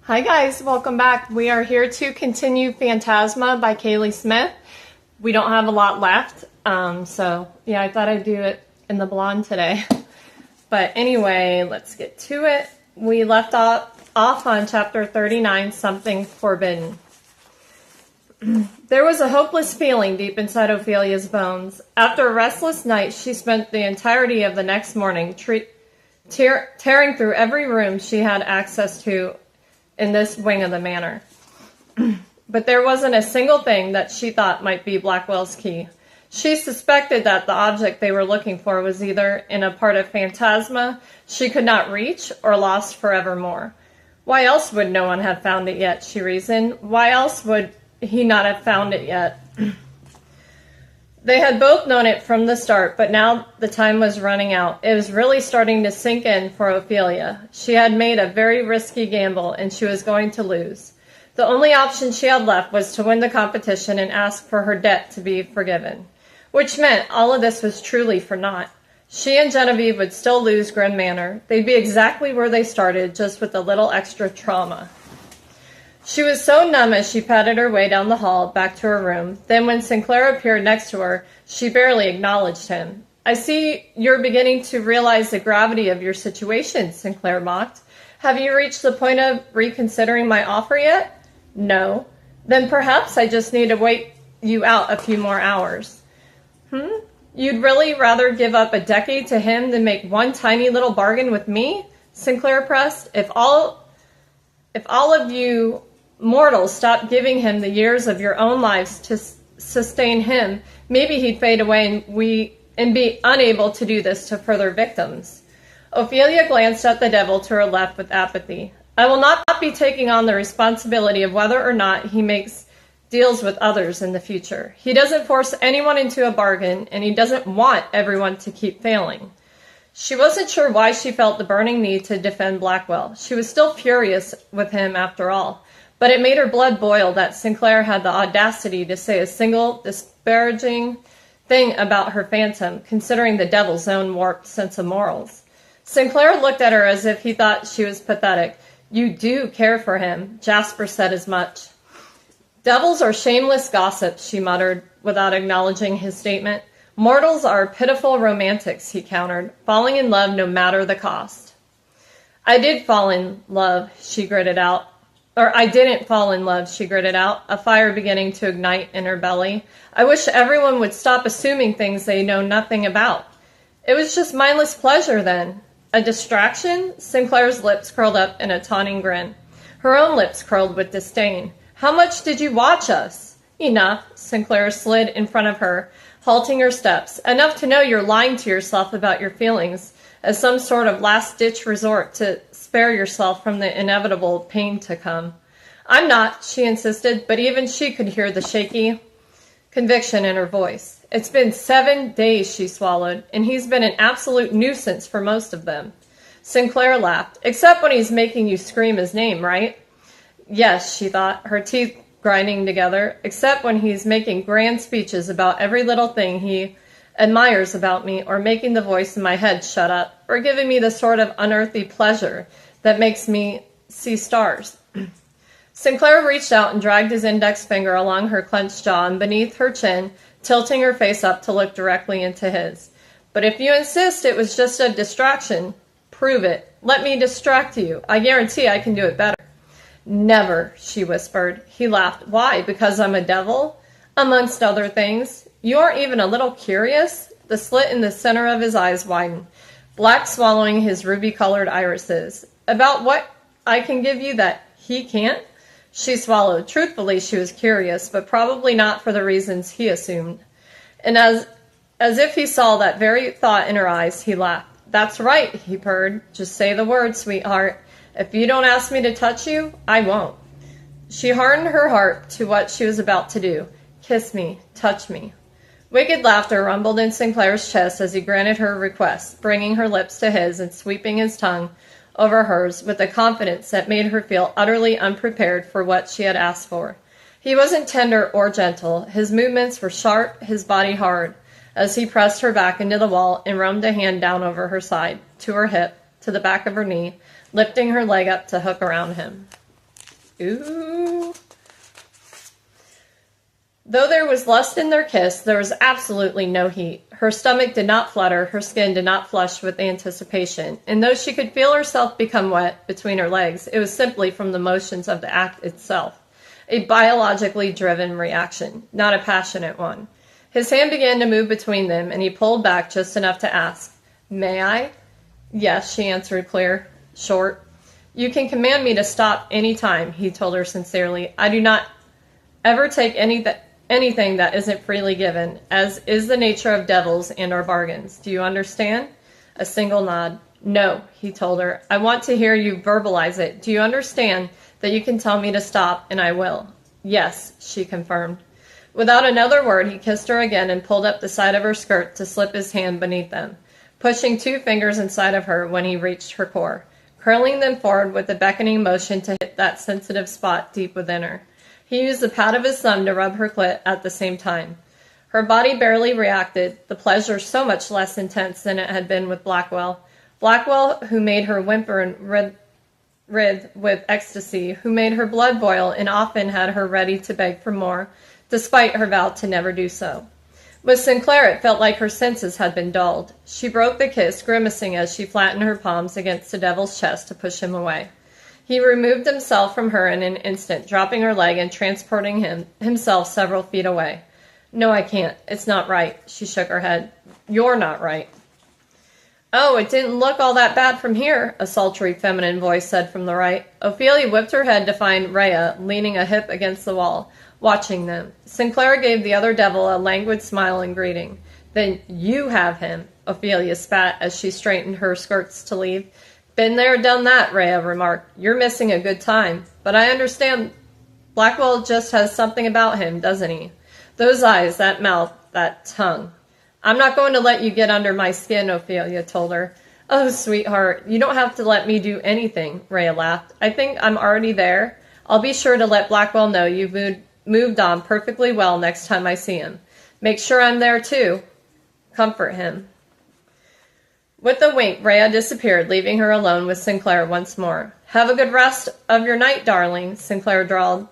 Hi guys, welcome back. We are here to continue Phantasma by Kaylie Smith. We don't have a lot left, so yeah, I thought I'd do it in the blonde today. But anyway, let's get to it. We left off on chapter 39, Something Forbidden. There was a hopeless feeling deep inside Ophelia's bones. After a restless night, she spent the entirety of the next morning tearing through every room she had access to in this wing of the manor. But there wasn't a single thing that she thought might be Blackwell's key. She suspected that the object they were looking for was either in a part of Phantasma she could not reach or lost forevermore. Why else would no one have found it yet, she reasoned. Why else would he not have found it yet? They had both known it from the start, but now the time was running out. It was really starting to sink in for Ophelia. She had made a very risky gamble, and she was going to lose. The only option she had left was to win the competition and ask for her debt to be forgiven, which meant all of this was truly for naught. She and Genevieve would still lose Grim Manor. They'd be exactly where they started, just with a little extra trauma. She was so numb as she patted her way down the hall, back to her room. Then when Sinclair appeared next to her, she barely acknowledged him. "I see you're beginning to realize the gravity of your situation," Sinclair mocked. "Have you reached the point of reconsidering my offer yet?" "No." "Then perhaps I just need to wait you out a few more hours." You'd really rather give up a decade to him than make one tiny little bargain with me?" Sinclair pressed. If all of you mortals stopped giving him the years of your own lives to sustain him, maybe he'd fade away and be unable to do this to further victims. Ophelia glanced at the devil to her left with apathy. "I will not be taking on the responsibility of whether or not he makes deals with others in the future. He doesn't force anyone into a bargain, and he doesn't want everyone to keep failing." She wasn't sure why she felt the burning need to defend Blackwell. She was still furious with him after all. But it made her blood boil that Sinclair had the audacity to say a single disparaging thing about her phantom, considering the devil's own warped sense of morals. Sinclair looked at her as if he thought she was pathetic. "You do care for him," Jasper said as much. "Devils are shameless gossips," she muttered, without acknowledging his statement. "Mortals are pitiful romantics," he countered, "falling in love no matter the cost." I didn't fall in love," she gritted out, a fire beginning to ignite in her belly. "I wish everyone would stop assuming things they know nothing about." "It was just mindless pleasure, then." "A distraction?" Sinclair's lips curled up in a taunting grin. Her own lips curled with disdain. "How much did you watch us?" "Enough." Sinclair slid in front of her, halting her steps. "Enough to know you're lying to yourself about your feelings as some sort of last-ditch resort to spare yourself from the inevitable pain to come." "I'm not," she insisted, but even she could hear the shaky conviction in her voice. "It's been 7 days," she swallowed, "and he's been an absolute nuisance for most of them." Sinclair laughed. "Except when he's making you scream his name, right?" "Yes," she thought, her teeth grinding together, "except when he's making grand speeches about every little thing he admires about me, or making the voice in my head shut up, or giving me the sort of unearthly pleasure that makes me see stars." Sinclair reached out and dragged his index finger along her clenched jaw and beneath her chin, tilting her face up to look directly into his. "But if you insist it was just a distraction, prove it. Let me distract you. I guarantee I can do it better." "Never," she whispered. He laughed. "Why? Because I'm a devil?" "Amongst other things." "You aren't even a little curious?" The slit in the center of his eyes widened, black swallowing his ruby-colored irises. "About what I can give you that he can't?" She swallowed. Truthfully, she was curious, but probably not for the reasons he assumed. And as if he saw that very thought in her eyes, he laughed. "That's right," he purred. "Just say the word, sweetheart. If you don't ask me to touch you, I won't." She hardened her heart to what she was about to do. "Kiss me. Touch me." Wicked laughter rumbled in Sinclair's chest as he granted her request, bringing her lips to his and sweeping his tongue over hers with a confidence that made her feel utterly unprepared for what she had asked for. He wasn't tender or gentle. His movements were sharp, his body hard, as he pressed her back into the wall and roamed a hand down over her side, to her hip, to the back of her knee, lifting her leg up to hook around him. Ooh. Though there was lust in their kiss, there was absolutely no heat. Her stomach did not flutter, her skin did not flush with anticipation, and though she could feel herself become wet between her legs, it was simply from the motions of the act itself. A biologically driven reaction, not a passionate one. His hand began to move between them, and he pulled back just enough to ask, "May I?" "Yes," she answered, clear, short. "You can command me to stop any time," he told her sincerely. "I do not ever take anything that isn't freely given, as is the nature of devils and our bargains. Do you understand?" A single nod. "No," he told her. "I want to hear you verbalize it. Do you understand that you can tell me to stop, and I will?" "Yes," she confirmed. Without another word, he kissed her again and pulled up the side of her skirt to slip his hand beneath them, pushing 2 fingers inside of her when he reached her core, curling them forward with a beckoning motion to hit that sensitive spot deep within her. He used the pad of his thumb to rub her clit at the same time. Her body barely reacted, the pleasure so much less intense than it had been with Blackwell. Blackwell, who made her whimper and writhe with ecstasy, who made her blood boil and often had her ready to beg for more, despite her vow to never do so. With Sinclair, it felt like her senses had been dulled. She broke the kiss, grimacing as she flattened her palms against the devil's chest to push him away. He removed himself from her in an instant, dropping her leg and transporting himself several feet away. "No, I can't. It's not right." She shook her head. "You're not right." "Oh, it didn't look all that bad from here," a sultry feminine voice said from the right. Ophelia whipped her head to find Rhea leaning a hip against the wall, watching them. Sinclair gave the other devil a languid smile in greeting. "Then you have him," Ophelia spat as she straightened her skirts to leave. "Been there, done that," Rhea remarked. "You're missing a good time. But I understand Blackwell just has something about him, doesn't he? Those eyes, that mouth, that tongue." "I'm not going to let you get under my skin," Ophelia told her. "Oh, sweetheart, you don't have to let me do anything," Rhea laughed. "I think I'm already there. I'll be sure to let Blackwell know you've moved on perfectly well next time I see him. Make sure I'm there, too. Comfort him." With a wink, Rhea disappeared, leaving her alone with Sinclair once more. "Have a good rest of your night, darling," Sinclair drawled.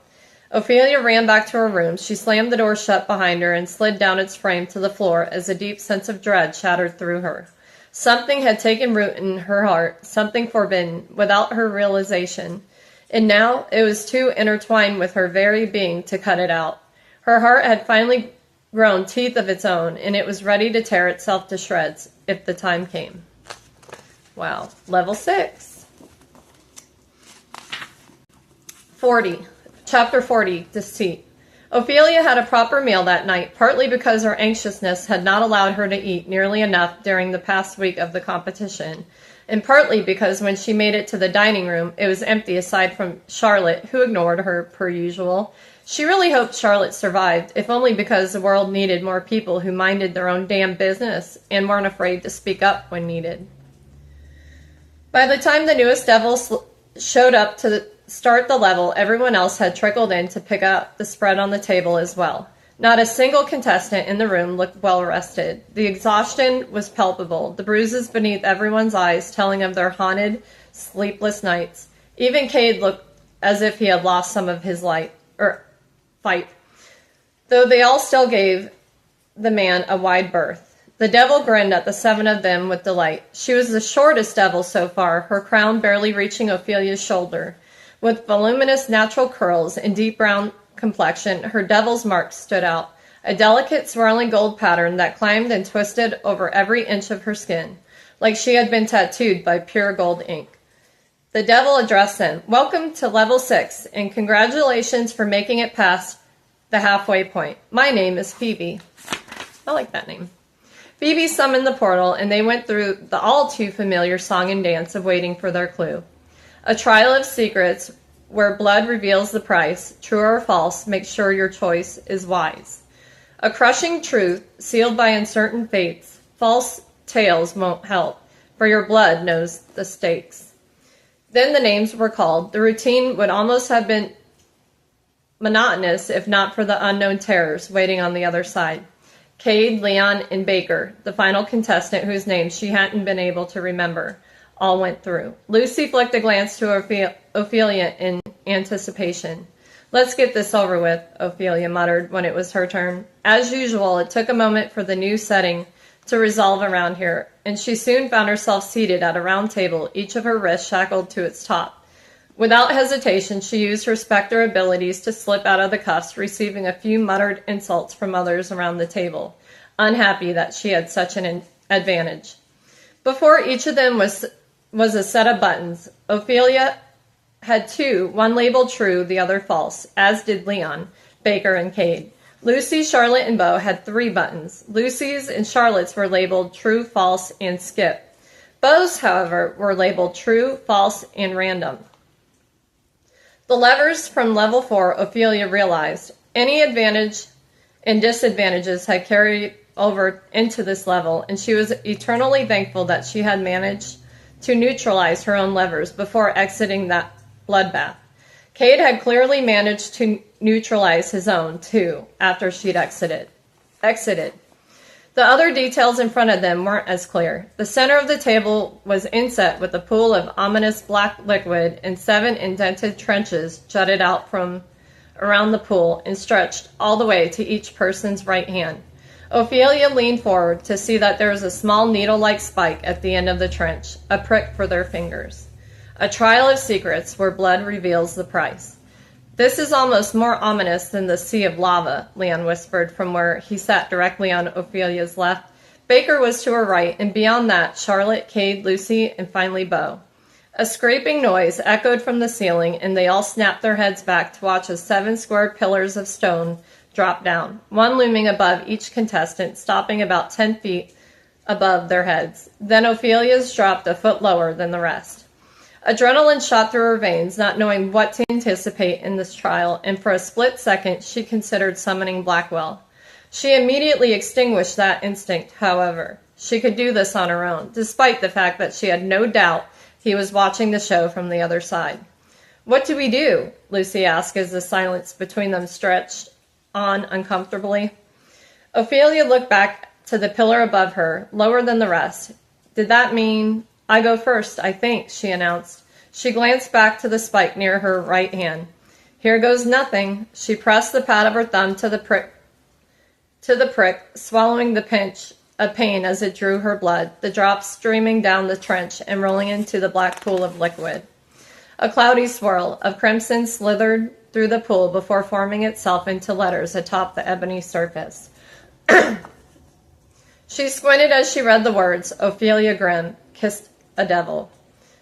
Ophelia ran back to her room. She slammed the door shut behind her and slid down its frame to the floor as a deep sense of dread shattered through her. Something had taken root in her heart, something forbidden, without her realization. And now it was too intertwined with her very being to cut it out. Her heart had finally grown teeth of its own, and it was ready to tear itself to shreds, if the time came. Wow. Level 6. 40. Chapter 40. Deceit. Ophelia had a proper meal that night, partly because her anxiousness had not allowed her to eat nearly enough during the past week of the competition, and partly because when she made it to the dining room, it was empty aside from Charlotte, who ignored her, per usual. She really hoped Charlotte survived, if only because the world needed more people who minded their own damn business and weren't afraid to speak up when needed. By the time the newest devil showed up to start the level, everyone else had trickled in to pick up the spread on the table as well. Not a single contestant in the room looked well rested. The exhaustion was palpable, the bruises beneath everyone's eyes telling of their haunted, sleepless nights. Even Cade looked as if he had lost some of his fight, though they all still gave the man a wide berth. The devil grinned at the 7 of them with delight. She was the shortest devil so far, her crown barely reaching Ophelia's shoulder. With voluminous natural curls and deep brown complexion, her devil's mark stood out, a delicate swirling gold pattern that climbed and twisted over every inch of her skin, like she had been tattooed by pure gold ink. The devil addressed them. "Welcome to level 6, and congratulations for making it past the halfway point. My name is Phoebe." I like that name. Phoebe summoned the portal, and they went through the all-too-familiar song and dance of waiting for their clue. A trial of secrets where blood reveals the price, true or false, make sure your choice is wise. A crushing truth sealed by uncertain fates, false tales won't help, for your blood knows the stakes. Then the names were called. The routine would almost have been monotonous if not for the unknown terrors waiting on the other side. Cade, Leon, and Baker, the final contestant whose name she hadn't been able to remember, all went through. Lucy flicked a glance to Ophelia in anticipation. "Let's get this over with," Ophelia muttered when it was her turn. As usual, it took a moment for the new setting to resolve around here, and she soon found herself seated at a round table, each of her wrists shackled to its top. Without hesitation, she used her specter abilities to slip out of the cuffs, receiving a few muttered insults from others around the table, unhappy that she had such an advantage. Before each of them was a set of buttons. Ophelia had two, one labeled true, the other false, as did Leon, Baker, and Cade. Lucy, Charlotte, and Bo had 3 buttons. Lucy's and Charlotte's were labeled true, false, and skip. Bo's, however, were labeled true, false, and random. The levers from level 4, Ophelia realized. Any advantage and disadvantages had carried over into this level, and she was eternally thankful that she had managed to neutralize her own levers before exiting that bloodbath. Cade had clearly managed to neutralize his own, too, after she'd exited. The other details in front of them weren't as clear. The center of the table was inset with a pool of ominous black liquid, and 7 indented trenches jutted out from around the pool and stretched all the way to each person's right hand. Ophelia leaned forward to see that there was a small needle-like spike at the end of the trench, a prick for their fingers. A trial of secrets where blood reveals the price. "This is almost more ominous than the sea of lava," Leon whispered from where he sat directly on Ophelia's left. Baker was to her right, and beyond that, Charlotte, Cade, Lucy, and finally Bo. A scraping noise echoed from the ceiling, and they all snapped their heads back to watch as 7 square pillars of stone drop down, one looming above each contestant, stopping about 10 feet above their heads. Then Ophelia's dropped a foot lower than the rest. Adrenaline shot through her veins, not knowing what to anticipate in this trial, and for a split second she considered summoning Blackwell. She immediately extinguished that instinct, however. She could do this on her own, despite the fact that she had no doubt he was watching the show from the other side. "What do we do?" Lucy asked as the silence between them stretched on uncomfortably. Ophelia looked back to the pillar above her, lower than the rest. "Did that mean I go first, I think," she announced. She glanced back to the spike near her right hand. "Here goes nothing." She pressed the pad of her thumb to the prick, swallowing the pinch of pain as it drew her blood, the drops streaming down the trench and rolling into the black pool of liquid. A cloudy swirl of crimson slithered through the pool before forming itself into letters atop the ebony surface. She squinted as she read the words, "Ophelia Grimm, kissed a devil."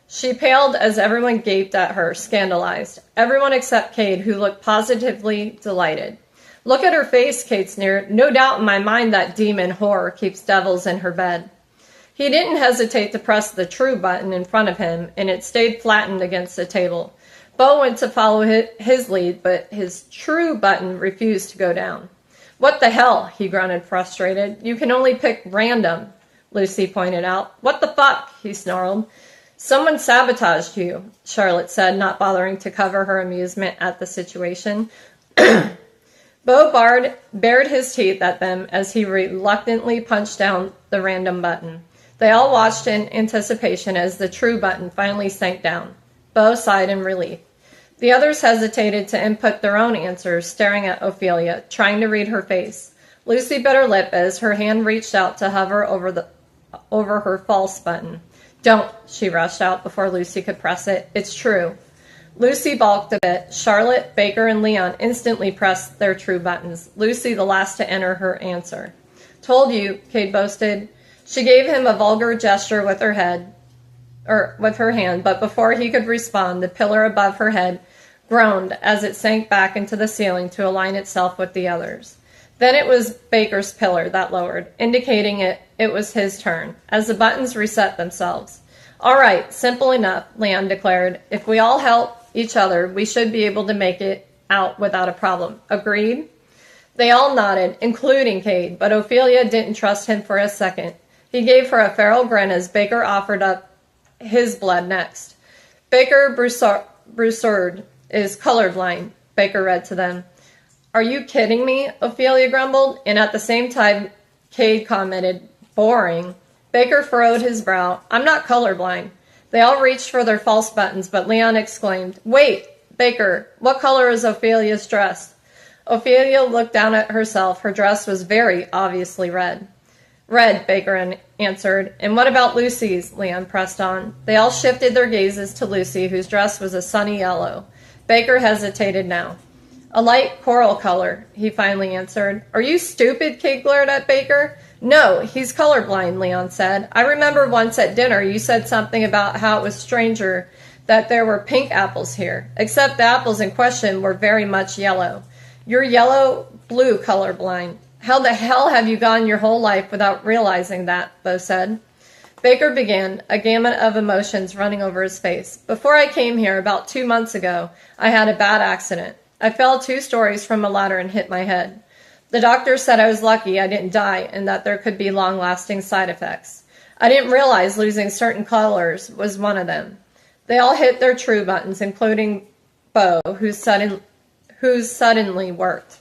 She paled as everyone gaped at her, scandalized. Everyone except Cade, who looked positively delighted. "Look at her face," Cade sneered. "No doubt in my mind that demon whore keeps devils in her bed." He didn't hesitate to press the true button in front of him, and it stayed flattened against the table. Bo went to follow his lead, but his true button refused to go down. "What the hell?" he grunted, frustrated. "You can only pick random," Lucy pointed out. "What the fuck?" he snarled. "Someone sabotaged you," Charlotte said, not bothering to cover her amusement at the situation. Bo bared his teeth at them as he reluctantly punched down the random button. They all watched in anticipation as the true button finally sank down. Bo sighed in relief. The others hesitated to input their own answers, staring at Ophelia, trying to read her face. Lucy bit her lip as her hand reached out to hover over her false button. "Don't," she rushed out before Lucy could press it. "It's true." Lucy balked a bit. Charlotte, Baker, and Leon instantly pressed their true buttons, Lucy the last to enter her answer. "Told you," Cade boasted. She gave him a vulgar gesture with her hand, but before he could respond, the pillar above her head groaned as it sank back into the ceiling to align itself with the others. Then it was Baker's pillar that lowered, indicating it was his turn, as the buttons reset themselves. "All right, simple enough," Leon declared. "If we all help each other, we should be able to make it out without a problem. Agreed?" They all nodded, including Cade, but Ophelia didn't trust him for a second. He gave her a feral grin as Baker offered up his blood next. "Baker Broussard is colorblind," Baker read to them. "Are you kidding me?" Ophelia grumbled, and at the same time Cade commented, "Boring." Baker furrowed his brow. "I'm not colorblind." They all reached for their false buttons, but Leon exclaimed, "Wait, Baker, what color is Ophelia's dress? Ophelia looked down at herself. Her dress was very obviously red. Red, Baker answered. And what about Lucy's? Leon pressed on. They all shifted their gazes to Lucy, whose dress was a sunny yellow. Baker hesitated now. A light coral color, he finally answered. Are you stupid? Kate glared at Baker. No, he's colorblind, Leon said. I remember once at dinner you said something about how it was stranger that there were pink apples here, except the apples in question were very much yellow. You're yellow-blue colorblind. How the hell have you gone your whole life without realizing that? Bo said. Baker began, a gamut of emotions running over his face. Before I came here, about 2 months ago, I had a bad accident. I fell 2 stories from a ladder and hit my head. The doctor said I was lucky I didn't die and that there could be long-lasting side effects. I didn't realize losing certain colors was one of them. They all hit their true buttons, including Bo, who suddenly worked.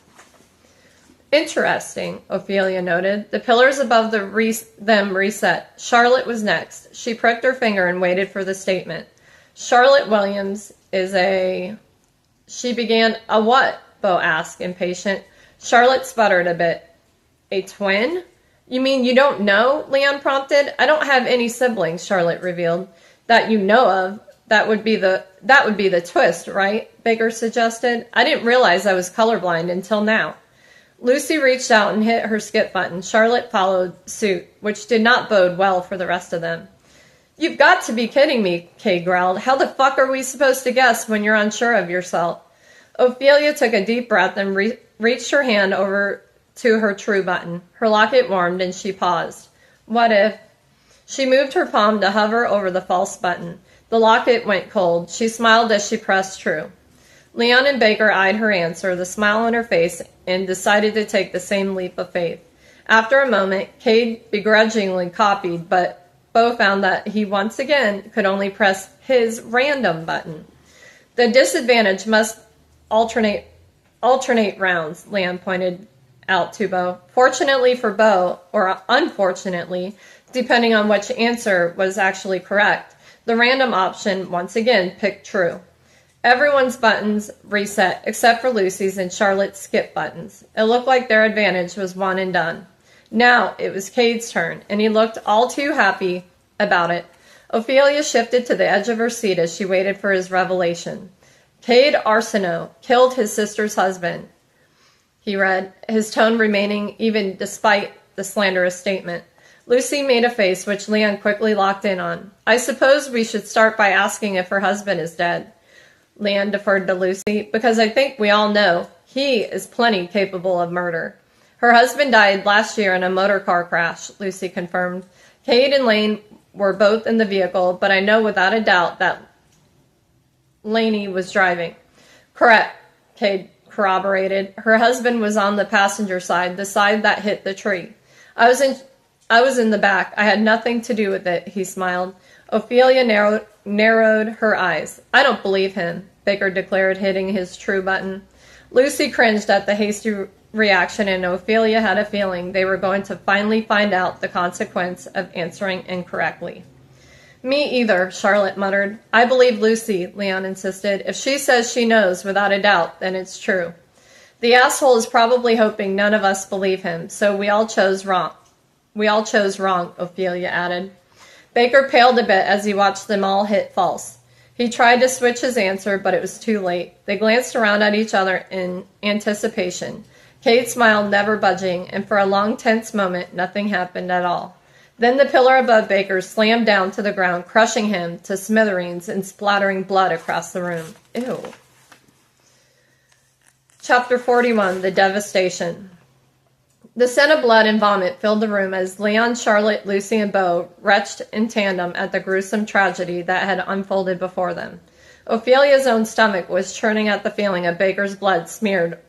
Interesting, Ophelia noted. The pillars above them reset. Charlotte was next. She pricked her finger and waited for the statement. Charlotte Williams is a... She began. A what? Bo asked, impatient. Charlotte sputtered a bit. A twin? You mean you don't know? Leon prompted. I don't have any siblings, Charlotte revealed. That you know of. That would be the twist, right? Baker suggested. I didn't realize I was colorblind until now. Lucy reached out and hit her skip button. Charlotte followed suit, which did not bode well for the rest of them. You've got to be kidding me, Kay growled. How the fuck are we supposed to guess when you're unsure of yourself? Ophelia took a deep breath and reached her hand over to her true button. Her locket warmed and she paused. What if? She moved her palm to hover over the false button. The locket went cold. She smiled as she pressed true. Leon and Baker eyed her answer, the smile on her face, and decided to take the same leap of faith. After a moment, Cade begrudgingly copied, but Bo found that he once again could only press his random button. The disadvantage must alternate rounds, Leon pointed out to Bo. Fortunately for Bo, or unfortunately, depending on which answer was actually correct, the random option once again picked true. Everyone's buttons reset, except for Lucy's and Charlotte's skip buttons. It looked like their advantage was one and done. Now it was Cade's turn, and he looked all too happy about it. Ophelia shifted to the edge of her seat as she waited for his revelation. Cade Arsenault killed his sister's husband, he read, his tone remaining even despite the slanderous statement. Lucy made a face which Leon quickly locked in on. I suppose we should start by asking if her husband is dead. Leon deferred to Lucy, because I think we all know he is plenty capable of murder. Her husband died last year in a motor car crash, Lucy confirmed. Cade and Lane were both in the vehicle, but I know without a doubt that Laney was driving. Correct, Cade corroborated. Her husband was on the passenger side, the side that hit the tree. I was in the back. I had nothing to do with it, he smiled. Ophelia narrowed her eyes. I don't believe him, Baker declared, hitting his true button. Lucy cringed at the hasty reaction, and Ophelia had a feeling they were going to finally find out the consequence of answering incorrectly. Me either, Charlotte muttered. I believe Lucy, Leon insisted. If she says she knows without a doubt, then it's true. The asshole is probably hoping none of us believe him, so we all chose wrong, Ophelia added. Baker paled a bit as he watched them all hit false. He tried to switch his answer, but it was too late. They glanced around at each other in anticipation. Kate smiled, never budging, and for a long, tense moment, nothing happened at all. Then the pillar above Baker slammed down to the ground, crushing him to smithereens and splattering blood across the room. Ew. Chapter 41, The Devastation. The scent of blood and vomit filled the room as Leon, Charlotte, Lucy, and Bo retched in tandem at the gruesome tragedy that had unfolded before them. Ophelia's own stomach was churning at the feeling of Baker's blood smeared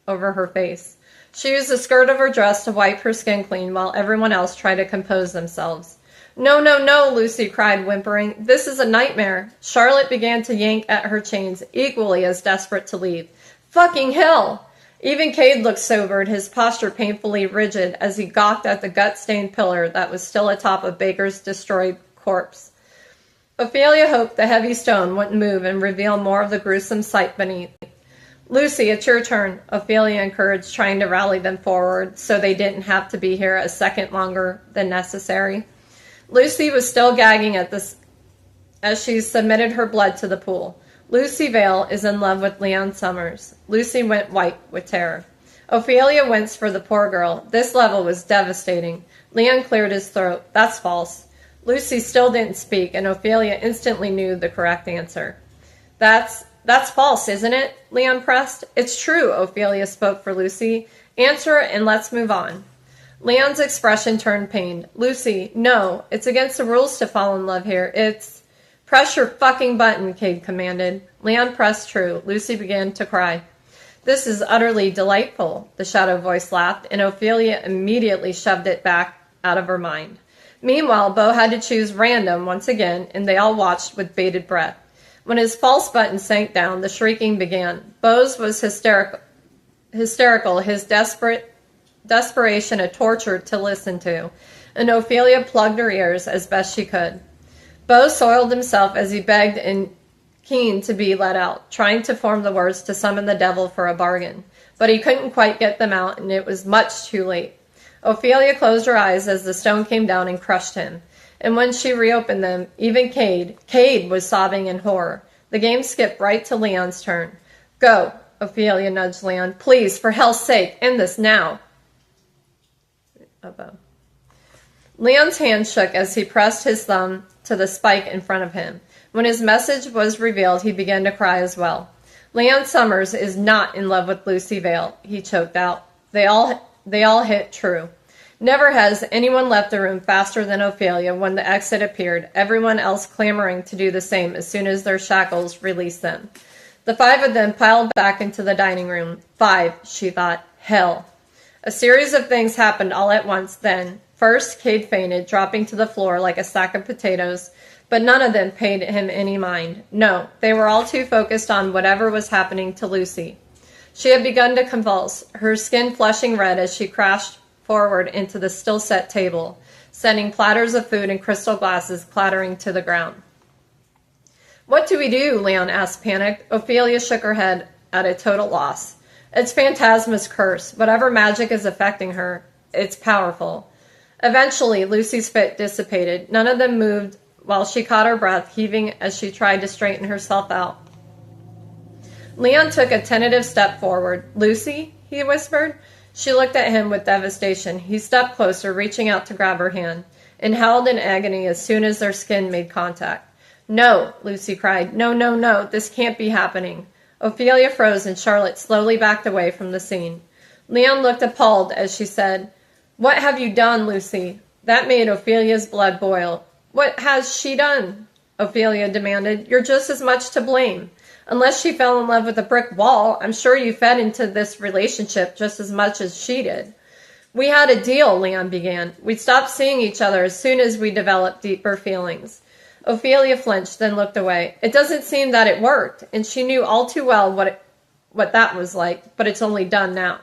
over her face. She used the skirt of her dress to wipe her skin clean while everyone else tried to compose themselves. No, no, no, Lucy cried, whimpering. This is a nightmare. Charlotte began to yank at her chains, equally as desperate to leave. Fucking hell! Even Cade looked sobered, his posture painfully rigid as he gawked at the gut-stained pillar that was still atop of Baker's destroyed corpse. Ophelia hoped the heavy stone wouldn't move and reveal more of the gruesome sight beneath. Lucy, it's your turn, Ophelia encouraged, trying to rally them forward so they didn't have to be here a second longer than necessary. Lucy was still gagging at this as she submitted her blood to the pool. Lucy Vale is in love with Leon Summers. Lucy went white with terror. Ophelia winced for the poor girl. This level was devastating. Leon cleared his throat. That's false. Lucy still didn't speak, and Ophelia instantly knew the correct answer. That's false, isn't it? Leon pressed. It's true, Ophelia spoke for Lucy. Answer it and let's move on. Leon's expression turned pained. Lucy, no, it's against the rules to fall in love here. It's... Press your fucking button, Cade commanded. Leon pressed true. Lucy began to cry. This is utterly delightful, the shadow voice laughed, and Ophelia immediately shoved it back out of her mind. Meanwhile, Beau had to choose random once again, and they all watched with bated breath. When his false button sank down, the shrieking began. Beau's was hysterical, his desperation a torture to listen to, and Ophelia plugged her ears as best she could. Beau soiled himself as he begged and keen to be let out, trying to form the words to summon the devil for a bargain. But he couldn't quite get them out, and it was much too late. Ophelia closed her eyes as the stone came down and crushed him. And when she reopened them, even Cade was sobbing in horror. The game skipped right to Leon's turn. Go, Ophelia nudged Leon. Please, for hell's sake, end this now. Leon's hand shook as he pressed his thumb to the spike in front of him. When his message was revealed, he began to cry as well. Leon Summers is not in love with Lucy Vale, he choked out. They all hit true. Never has anyone left the room faster than Ophelia when the exit appeared, everyone else clamoring to do the same as soon as their shackles released them. The five of them piled back into the dining room. 5, she thought. Hell. A series of things happened all at once then. First, Cade fainted, dropping to the floor like a sack of potatoes, but none of them paid him any mind. No, they were all too focused on whatever was happening to Lucy. She had begun to convulse, her skin flushing red as she crashed forward into the still-set table, sending platters of food and crystal glasses clattering to the ground. What do we do? Leon asked, panicked. Ophelia shook her head at a total loss. It's Phantasma's curse. Whatever magic is affecting her, it's powerful. Eventually, Lucy's fit dissipated. None of them moved while she caught her breath, heaving as she tried to straighten herself out. Leon took a tentative step forward. Lucy? He whispered. She looked at him with devastation. He stepped closer, reaching out to grab her hand, and howled in agony as soon as their skin made contact. No, Lucy cried. No, no, no, this can't be happening. Ophelia froze and Charlotte slowly backed away from the scene. Leon looked appalled as she said, What have you done, Lucy? That made Ophelia's blood boil. What has she done? Ophelia demanded. You're just as much to blame. Unless she fell in love with a brick wall, I'm sure you fed into this relationship just as much as she did. We had a deal, Leon began. We'd stop seeing each other as soon as we developed deeper feelings. Ophelia flinched, then looked away. It doesn't seem that it worked, and she knew all too well what that was like, but it's done now.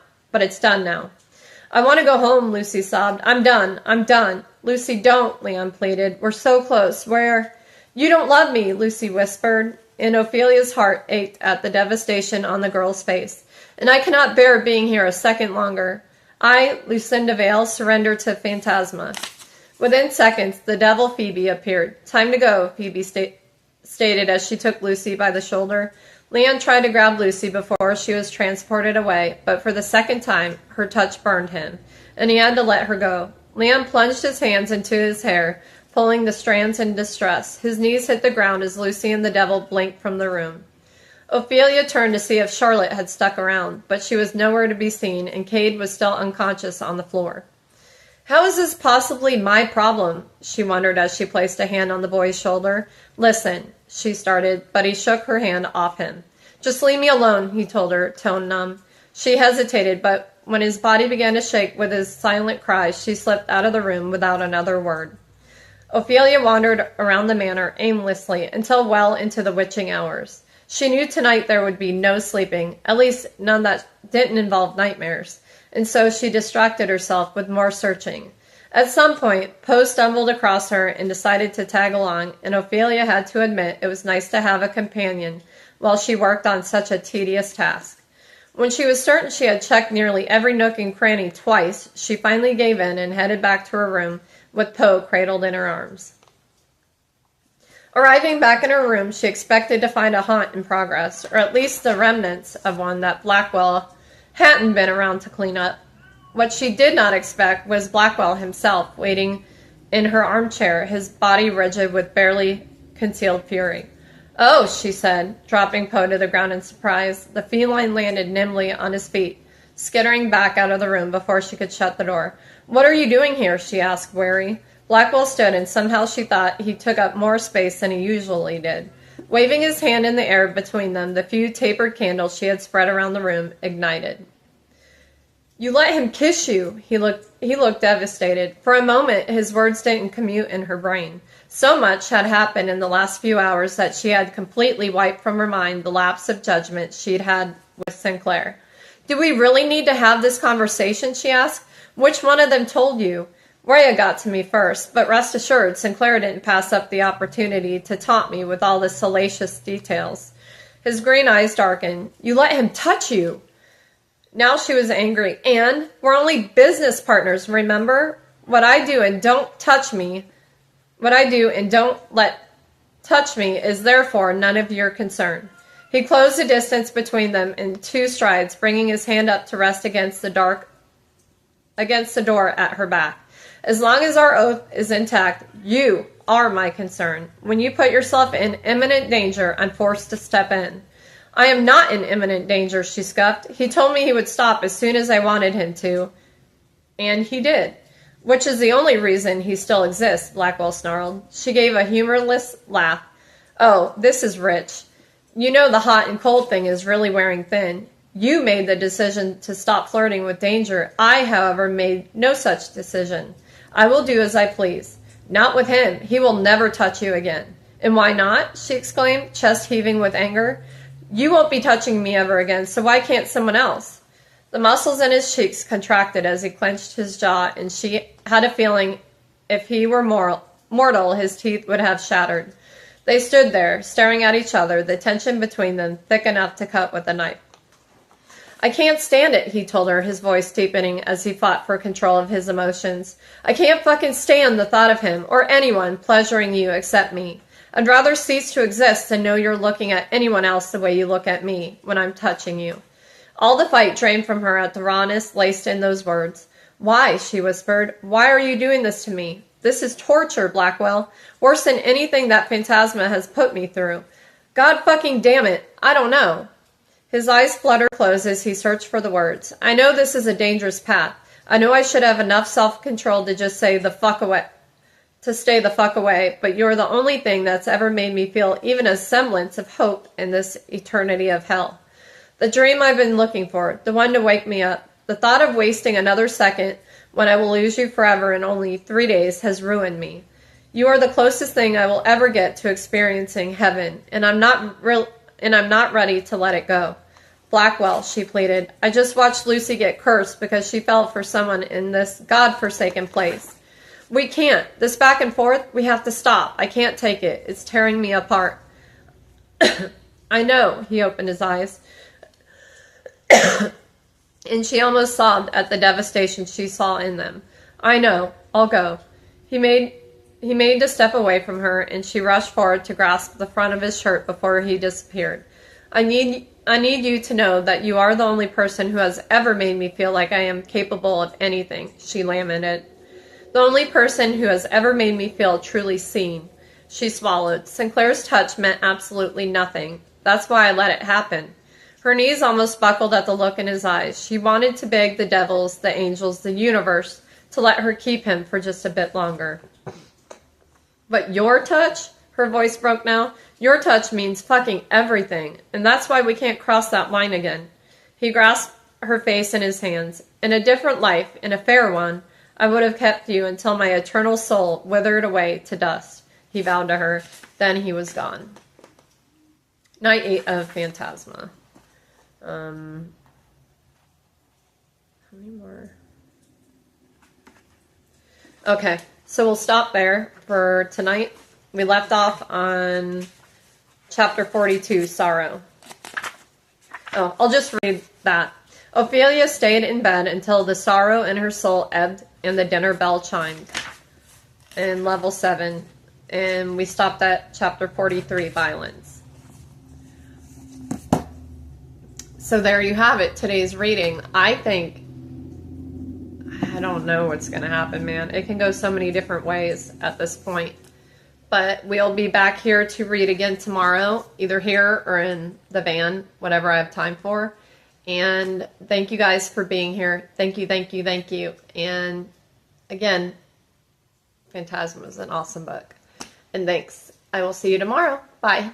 I want to go home, Lucy sobbed. I'm done. Lucy, don't, Leon pleaded. We're so close. You don't love me, Lucy whispered, and Ophelia's heart ached at the devastation on the girl's face. And I cannot bear being here a second longer. I, Lucinda Vale, surrender to Phantasma. Within seconds, the devil Phoebe appeared. Time to go, Phoebe stated as she took Lucy by the shoulder. Leon tried to grab Lucy before she was transported away, but for the second time, her touch burned him, and he had to let her go. Leon plunged his hands into his hair, pulling the strands in distress. His knees hit the ground as Lucy and the devil blinked from the room. Ophelia turned to see if Charlotte had stuck around, but she was nowhere to be seen, and Cade was still unconscious on the floor. How is this possibly my problem? She wondered as she placed a hand on the boy's shoulder. Listen, she started, but he shook her hand off him. Just leave me alone, he told her, tone numb. She hesitated, but when his body began to shake with his silent cries, she slipped out of the room without another word. Ophelia wandered around the manor aimlessly until well into the witching hours. She knew tonight there would be no sleeping, at least none that didn't involve nightmares, and so she distracted herself with more searching. At some point, Poe stumbled across her and decided to tag along, and Ophelia had to admit it was nice to have a companion while she worked on such a tedious task. When she was certain she had checked nearly every nook and cranny twice, she finally gave in and headed back to her room with Poe cradled in her arms. Arriving back in her room, she expected to find a haunt in progress, or at least the remnants of one that Blackwell hadn't been around to clean up. What she did not expect was Blackwell himself, waiting in her armchair, his body rigid with barely concealed fury. "Oh," she said, dropping Poe to the ground in surprise. The feline landed nimbly on his feet, skittering back out of the room before she could shut the door. "What are you doing here?" she asked, wary. Blackwell stood, and somehow she thought he took up more space than he usually did. Waving his hand in the air between them, the few tapered candles she had spread around the room ignited. "You let him kiss you." He looked devastated. For a moment, his words didn't commute in her brain. So much had happened in the last few hours that she had completely wiped from her mind the lapse of judgment she'd had with Sinclair. "Do we really need to have this conversation?" she asked. "Which one of them told you?" "Rhea got to me first, but rest assured, Sinclair didn't pass up the opportunity to taunt me with all the salacious details." His green eyes darkened. "You let him touch you!" Now she was angry. "And we're only business partners, remember? What I do and don't let touch me is therefore none of your concern." He closed the distance between them in 2 strides, bringing his hand up to rest against the door at her back. "As long as our oath is intact, you are my concern. When you put yourself in imminent danger, I'm forced to step in." "I am not in imminent danger," she scuffed. "He told me he would stop as soon as I wanted him to." "And he did. Which is the only reason he still exists," Blackwell snarled. She gave a humorless laugh. "Oh, this is rich. You know the hot and cold thing is really wearing thin. You made the decision to stop flirting with danger. I, however, made no such decision. I will do as I please. Not with him. He will never touch you again." "And why not?" she exclaimed, chest heaving with anger. "You won't be touching me ever again, so why can't someone else?" The muscles in his cheeks contracted as he clenched his jaw, and she had a feeling if he were mortal, his teeth would have shattered. They stood there, staring at each other, the tension between them thick enough to cut with a knife. "I can't stand it," he told her, his voice deepening as he fought for control of his emotions. "I can't fucking stand the thought of him, or anyone, pleasuring you except me. I'd rather cease to exist than know you're looking at anyone else the way you look at me when I'm touching you." All the fight drained from her at the rawness laced in those words. "Why?" she whispered. "Why are you doing this to me? This is torture, Blackwell. Worse than anything that Phantasma has put me through. God fucking damn it, I don't know." His eyes fluttered closed as he searched for the words. "I know this is a dangerous path. I know I should have enough self-control to just say the fuck away. To stay the fuck away, but you're the only thing that's ever made me feel even a semblance of hope in this eternity of hell. The dream I've been looking for, the one to wake me up. The thought of wasting another second when I will lose you forever in only 3 days has ruined me. You are the closest thing I will ever get to experiencing heaven, and I'm not ready to let it go." "Blackwell," she pleaded, "I just watched Lucy get cursed because she fell for someone in this God-forsaken place. We can't. This back and forth, we have to stop. I can't take it. It's tearing me apart." "I know," he opened his eyes. And she almost sobbed at the devastation she saw in them. "I know. I'll go." He made to step away from her, and she rushed forward to grasp the front of his shirt before he disappeared. I need you to know that you are the only person who has ever made me feel like I am capable of anything," she lamented. "The only person who has ever made me feel truly seen." She swallowed. Sinclair's touch meant absolutely nothing. That's why I let it happen. Her knees almost buckled at the look in his eyes. She wanted to beg the devils, the angels, the universe to let her keep him for just a bit longer. "But your touch?" Her voice broke now. "Your touch means fucking everything, and that's why we can't cross that line again." He grasped her face in his hands. "In a different life, in a fair one, I would have kept you until my eternal soul withered away to dust," he vowed to her. Then he was gone. Night 8 of Phantasma. How many more? Okay, so we'll stop there for tonight. We left off on chapter 42, Sorrow. Oh, I'll just read that. Ophelia stayed in bed until the sorrow in her soul ebbed and the dinner bell chimed. In level 7. And we stopped at chapter 43, Violence. So there you have it, today's reading. I don't know what's going to happen, man. It can go so many different ways at this point. But we'll be back here to read again tomorrow, either here or in the van, whatever I have time for. And thank you guys for being here. Thank you, thank you, thank you. And again, Phantasma is an awesome book. And thanks. I will see you tomorrow. Bye.